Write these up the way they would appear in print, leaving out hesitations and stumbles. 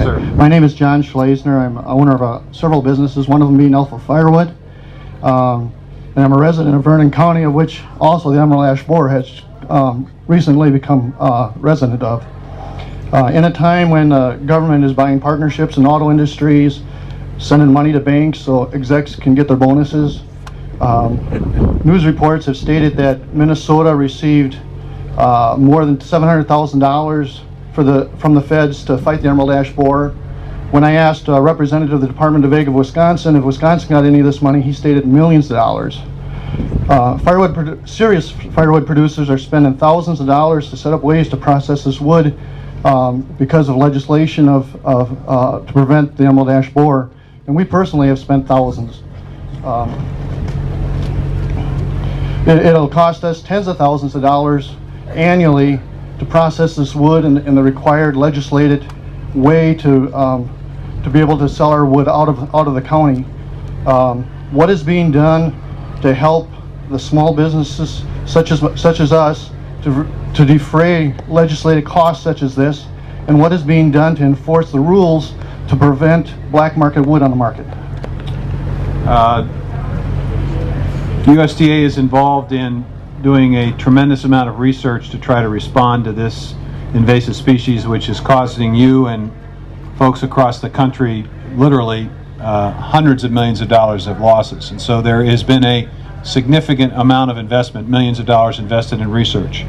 sir. My name is John Schlesner. I'm owner of several businesses, one of them being Alpha Firewood. And I'm a resident of Vernon County, of which also the Emerald Ash Borer has recently become a resident of. In a time when the government is buying partnerships in auto industries, sending money to banks so execs can get their bonuses, news reports have stated that Minnesota received more than $700,000 from the feds to fight the Emerald Ash Borer. When I asked a representative of the Department of Ag of Wisconsin if Wisconsin got any of this money, he stated millions of dollars. Serious firewood producers are spending thousands of dollars to set up ways to process this wood because of legislation to prevent the Emerald Ash Borer, and we personally have spent thousands. It'll cost us tens of thousands of dollars annually to process this wood in the required legislated way to be able to sell our wood out of the county. What is being done to help the small businesses such as us to defray legislated costs such as this, and what is being done to enforce the rules to prevent black market wood on the market? USDA is involved in doing a tremendous amount of research to try to respond to this invasive species, which is causing you and folks across the country literally hundreds of millions of dollars of losses. And so there has been a significant amount of investment, millions of dollars invested in research.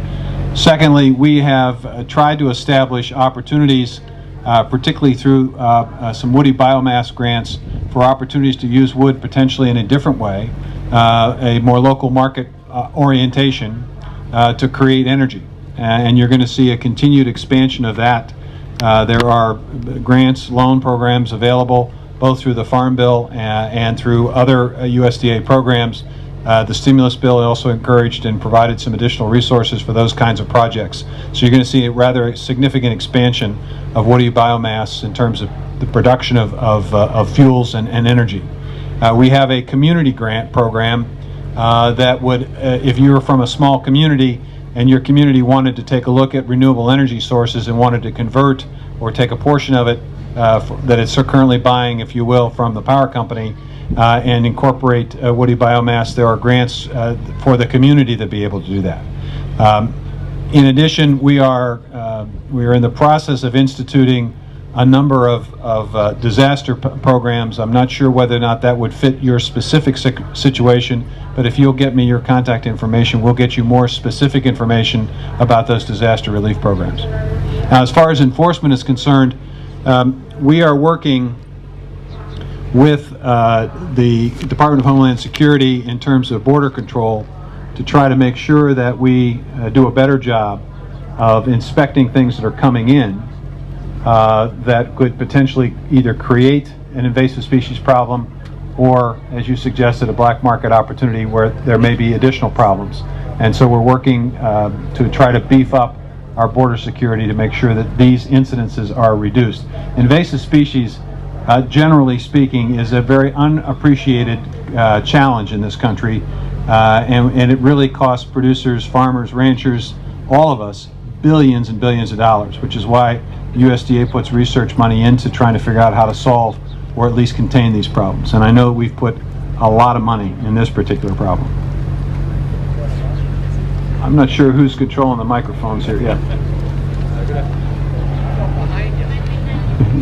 Secondly, we have tried to establish opportunities, particularly through some woody biomass grants, for opportunities to use wood potentially in a different way, a more local market orientation to create energy. And you're going to see a continued expansion of that. There are grants, loan programs available both through the Farm Bill and through other USDA programs. The stimulus bill also encouraged and provided some additional resources for those kinds of projects. So you're going to see a rather significant expansion of woody biomass in terms of the production of fuels and energy. We have a community grant program that would, if you were from a small community and your community wanted to take a look at renewable energy sources and wanted to convert or take a portion of it that it's currently buying, if you will, from the power company, and incorporate woody biomass, there are grants for the community to be able to do that. In addition, we are in the process of instituting a number of disaster programs. I'm not sure whether or not that would fit your specific situation, but if you'll get me your contact information, we'll get you more specific information about those disaster relief programs. Now, as far as enforcement is concerned, we are working with the Department of Homeland Security in terms of border control to try to make sure that we do a better job of inspecting things that are coming in that could potentially either create an invasive species problem or, as you suggested, a black market opportunity where there may be additional problems. And so we're working to try to beef up our border security to make sure that these incidences are reduced. Invasive species, generally speaking, is a very unappreciated challenge in this country, and it really costs producers, farmers, ranchers, all of us, billions and billions of dollars, which is why USDA puts research money into trying to figure out how to solve or at least contain these problems. And I know we've put a lot of money in this particular problem. I'm not sure who's controlling the microphones here. Yeah.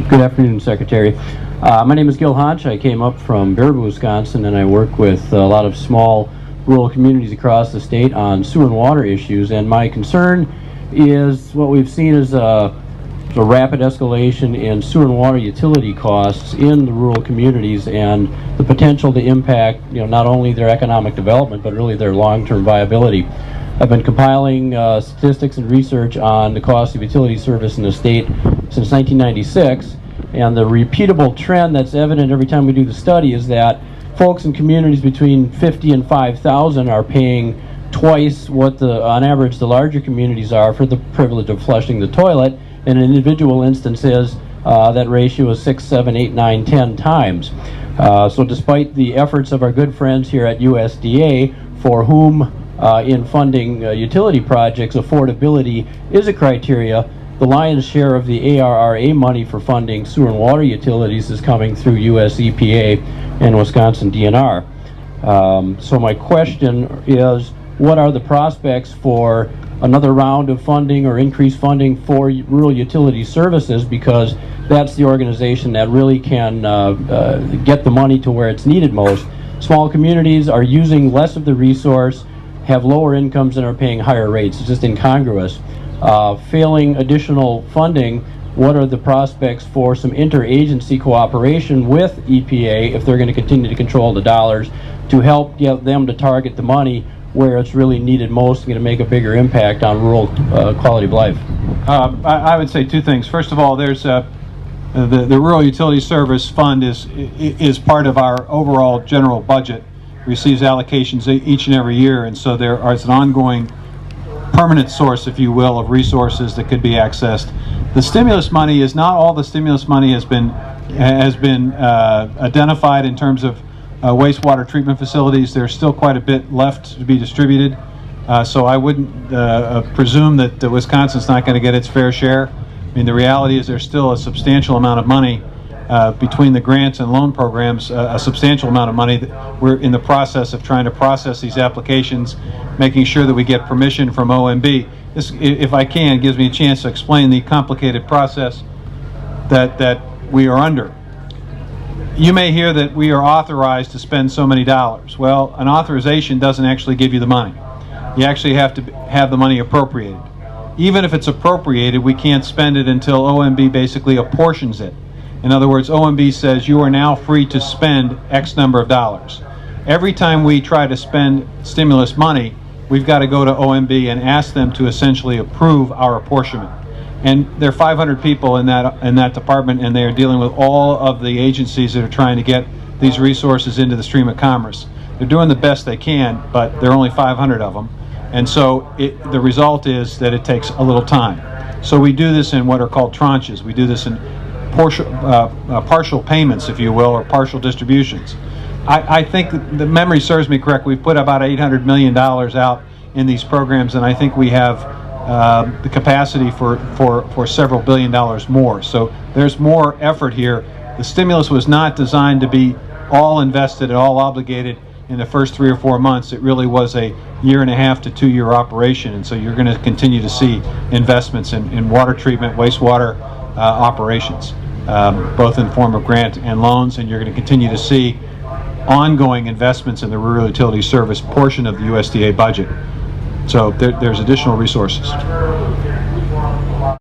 Good afternoon, Secretary. My name is Gil Hodge. I came up from Baraboo, Wisconsin, and I work with a lot of small rural communities across the state on sewer and water issues. And my concern is what we've seen is a rapid escalation in sewer and water utility costs in the rural communities, and the potential to impact, not only their economic development but really their long-term viability. I've been compiling statistics and research on the cost of utility service in the state since 1996, and the repeatable trend that's evident every time we do the study is that folks in communities between 50 and 5,000 are paying twice what on average the larger communities are for the privilege of flushing the toilet. In individual instances, that ratio is 6, 7, 8, 9, 10 times. So despite the efforts of our good friends here at USDA, for whom in funding utility projects affordability is a criteria, the lion's share of the ARRA money for funding sewer and water utilities is coming through US EPA and Wisconsin DNR. So my question is, what are the prospects for another round of funding or increased funding for rural utility services, because that's the organization that really can get the money to where it's needed most. Small communities are using less of the resource, have lower incomes, and are paying higher rates. It's just incongruous. Failing additional funding, what are the prospects for some interagency cooperation with EPA if they're going to continue to control the dollars to help get them to target the money where it's really needed most and going to make a bigger impact on rural quality of life? I would say two things. First of all, there's the Rural Utility Service Fund is part of our overall general budget, receives allocations each and every year, and so there is an ongoing permanent source, if you will, of resources that could be accessed. The stimulus money is not all the stimulus money has been identified in terms of wastewater treatment facilities. There's still quite a bit left to be distributed, so I wouldn't presume that Wisconsin's not going to get its fair share. I mean, the reality is there's still a substantial amount of money between the grants and loan programs, a substantial amount of money that we're in the process of trying to process these applications, making sure that we get permission from OMB. This, if I can, gives me a chance to explain the complicated process that we are under. You may hear that we are authorized to spend so many dollars. Well, an authorization doesn't actually give you the money. You actually have to have the money appropriated. Even if it's appropriated, we can't spend it until OMB basically apportions it. In other words, OMB says you are now free to spend X number of dollars. Every time we try to spend stimulus money, we've got to go to OMB and ask them to essentially approve our apportionment. And there are 500 people in that department, and they are dealing with all of the agencies that are trying to get these resources into the stream of commerce. They're doing the best they can, but there are only 500 of them. And so the result is that it takes a little time. So we do this in what are called tranches. We do this in partial payments, if you will, or partial distributions. I think the memory serves me correct. We've put about $800 million out in these programs, and I think we have the capacity for several billion dollars more. So there's more effort here. The stimulus was not designed to be all invested and all obligated in the first 3 or 4 months. It really was a 1.5 to 2 year operation, and so you're going to continue to see investments in water treatment, wastewater operations, both in form of grant and loans, and you're going to continue to see ongoing investments in the rural utility service portion of the USDA budget. So there's additional resources.